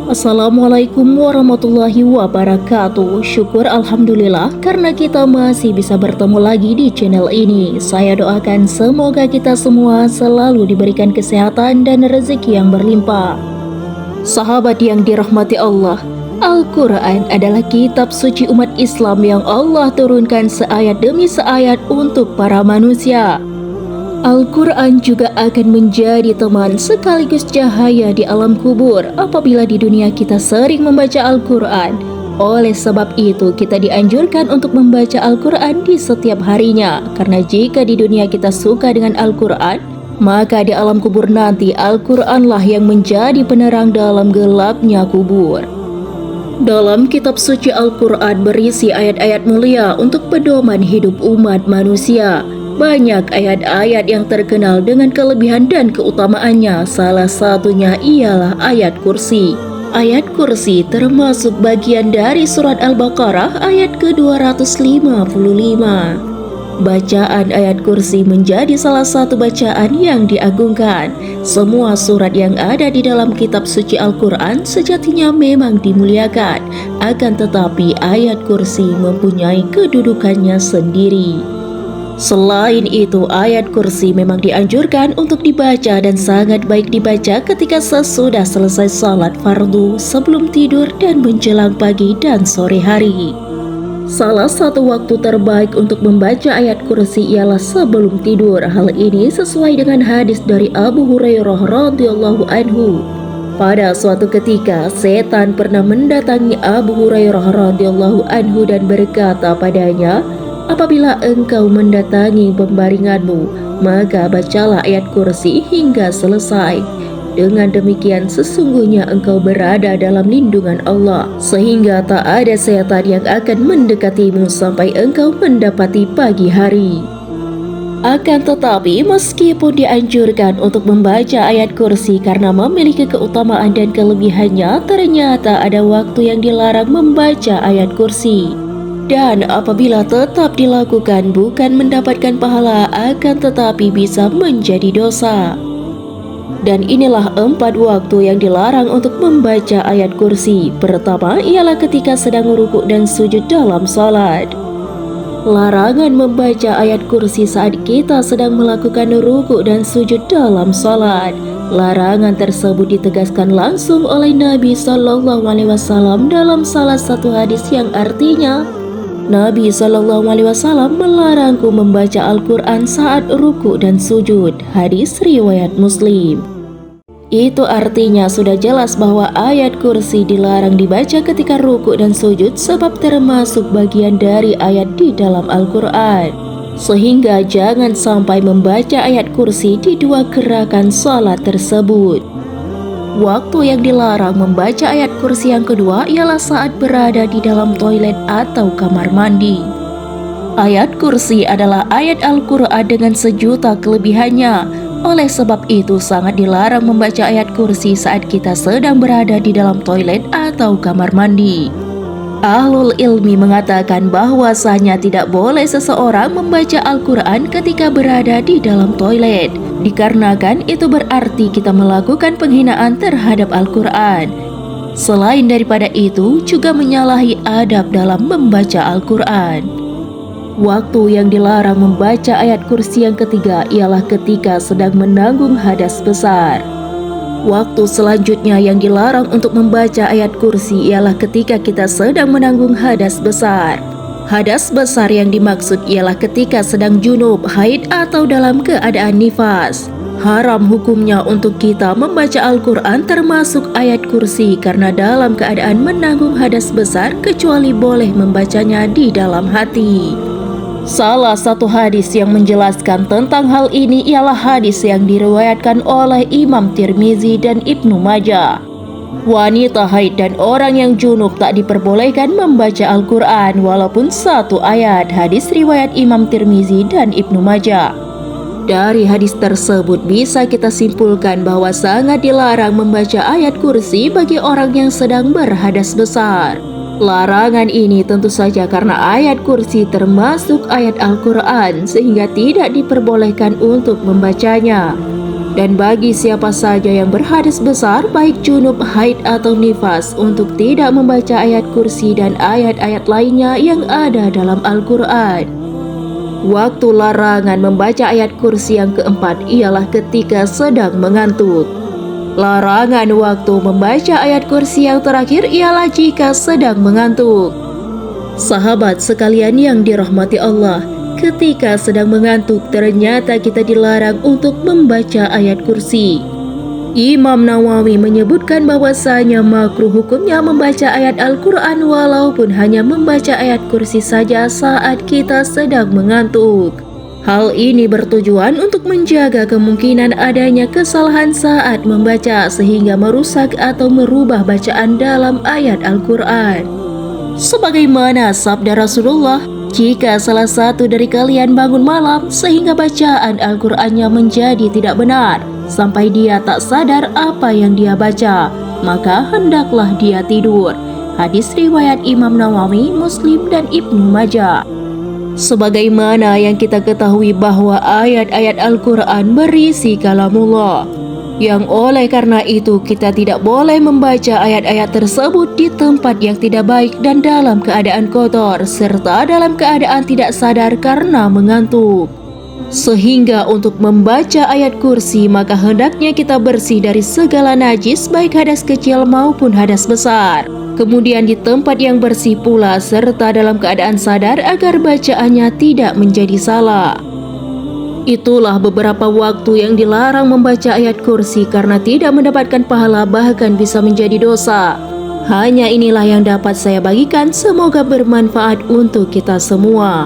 Assalamualaikum warahmatullahi wabarakatuh. Syukur Alhamdulillah karena kita masih bisa bertemu lagi di channel ini. Saya doakan semoga kita semua selalu diberikan kesehatan dan rezeki yang berlimpah. Sahabat yang dirahmati Allah, Al-Quran adalah kitab suci umat Islam yang Allah turunkan seayat demi seayat untuk para manusia. Al-Quran juga akan menjadi teman sekaligus cahaya di alam kubur apabila di dunia kita sering membaca Al-Quran. Oleh sebab itu kita dianjurkan untuk membaca Al-Quran di setiap harinya. Karena jika di dunia kita suka dengan Al-Quran, maka di alam kubur nanti Al-Quranlah yang menjadi penerang dalam gelapnya kubur. Dalam kitab suci Al-Quran berisi ayat-ayat mulia untuk pedoman hidup umat manusia. Banyak ayat-ayat yang terkenal dengan kelebihan dan keutamaannya. Salah satunya ialah ayat kursi. Ayat kursi termasuk bagian dari surat Al-Baqarah ayat ke-255. Bacaan ayat kursi menjadi salah satu bacaan yang diagungkan. Semua surat yang ada di dalam kitab suci Al-Quran sejatinya memang dimuliakan. Akan tetapi ayat kursi mempunyai kedudukannya sendiri. Selain itu, ayat kursi memang dianjurkan untuk dibaca dan sangat baik dibaca ketika sesudah selesai salat fardu, sebelum tidur dan menjelang pagi dan sore hari. Salah satu waktu terbaik untuk membaca ayat kursi ialah sebelum tidur. Hal ini sesuai dengan hadis dari Abu Hurairah radhiyallahu anhu. Pada suatu ketika, setan pernah mendatangi Abu Hurairah radhiyallahu anhu dan berkata padanya, "Apabila engkau mendatangi pembaringanmu, maka bacalah ayat kursi hingga selesai. Dengan demikian sesungguhnya engkau berada dalam lindungan Allah, sehingga tak ada setan yang akan mendekatimu sampai engkau mendapati pagi hari." Akan tetapi meskipun dianjurkan untuk membaca ayat kursi karena memiliki keutamaan dan kelebihannya, ternyata ada waktu yang dilarang membaca ayat kursi. Dan apabila tetap dilakukan bukan mendapatkan pahala, akan tetapi bisa menjadi dosa. Dan inilah 4 waktu yang dilarang untuk membaca ayat kursi. Pertama ialah ketika sedang rukuk dan sujud dalam salat. Larangan membaca ayat kursi saat kita sedang melakukan rukuk dan sujud dalam salat. Larangan tersebut ditegaskan langsung oleh Nabi SAW dalam salah satu hadis yang artinya, Nabi SAW melarangku membaca Al-Quran saat ruku dan sujud. Hadis riwayat Muslim. Itu artinya sudah jelas bahwa ayat kursi dilarang dibaca ketika ruku dan sujud sebab termasuk bagian dari ayat di dalam Al-Quran. Sehingga jangan sampai membaca ayat kursi di dua gerakan salat tersebut. Waktu yang dilarang membaca ayat kursi yang kedua ialah saat berada di dalam toilet atau kamar mandi. Ayat kursi adalah ayat Al-Quran dengan sejuta kelebihannya. Oleh sebab itu sangat dilarang membaca ayat kursi saat kita sedang berada di dalam toilet atau kamar mandi. Ahlul ilmi mengatakan bahwasanya tidak boleh seseorang membaca Al-Quran ketika berada di dalam toilet, dikarenakan itu berarti kita melakukan penghinaan terhadap Al-Quran. Selain daripada itu, juga menyalahi adab dalam membaca Al-Quran. Waktu yang dilarang membaca ayat kursi yang ketiga ialah ketika sedang menanggung hadas besar. Waktu selanjutnya yang dilarang untuk membaca ayat kursi ialah ketika kita sedang menanggung hadas besar. Hadas besar yang dimaksud ialah ketika sedang junub, haid atau dalam keadaan nifas. Haram hukumnya untuk kita membaca Al-Quran termasuk ayat kursi karena dalam keadaan menanggung hadas besar kecuali boleh membacanya di dalam hati. Salah satu hadis yang menjelaskan tentang hal ini ialah hadis yang diriwayatkan oleh Imam Tirmizi dan Ibnu Majah. Wanita haid dan orang yang junub tak diperbolehkan membaca Al-Quran walaupun satu ayat. Hadis riwayat Imam Tirmizi dan Ibnu Majah. Dari hadis tersebut bisa kita simpulkan bahwa sangat dilarang membaca ayat kursi bagi orang yang sedang berhadas besar. Larangan ini tentu saja karena ayat kursi termasuk ayat Al-Quran sehingga tidak diperbolehkan untuk membacanya. Dan bagi siapa saja yang berhadas besar, baik junub, haid atau nifas, untuk tidak membaca ayat kursi dan ayat-ayat lainnya yang ada dalam Al-Quran. Waktu larangan membaca ayat kursi yang keempat ialah ketika sedang mengantuk. Larangan waktu membaca ayat kursi yang terakhir ialah jika sedang mengantuk. Sahabat sekalian yang dirahmati Allah, ketika sedang mengantuk ternyata kita dilarang untuk membaca ayat kursi. Imam Nawawi menyebutkan bahwasanya makruh hukumnya membaca ayat Al-Quran walaupun hanya membaca ayat kursi saja saat kita sedang mengantuk. Hal ini bertujuan untuk menjaga kemungkinan adanya kesalahan saat membaca sehingga merusak atau merubah bacaan dalam ayat Al-Quran. Sebagaimana sabda Rasulullah, jika salah satu dari kalian bangun malam sehingga bacaan Al-Qur'annya menjadi tidak benar sampai dia tak sadar apa yang dia baca, maka hendaklah dia tidur. Hadis riwayat Imam Nawawi, Muslim dan Ibnu Majah. Sebagaimana yang kita ketahui bahwa ayat-ayat Al-Quran berisi kalamullah, yang oleh karena itu kita tidak boleh membaca ayat-ayat tersebut di tempat yang tidak baik dan dalam keadaan kotor serta dalam keadaan tidak sadar karena mengantuk. Sehingga untuk membaca ayat kursi maka hendaknya kita bersih dari segala najis baik hadas kecil maupun hadas besar. Kemudian di tempat yang bersih pula serta dalam keadaan sadar agar bacaannya tidak menjadi salah. Itulah beberapa waktu yang dilarang membaca ayat kursi karena tidak mendapatkan pahala bahkan bisa menjadi dosa. Hanya inilah yang dapat saya bagikan, semoga bermanfaat untuk kita semua.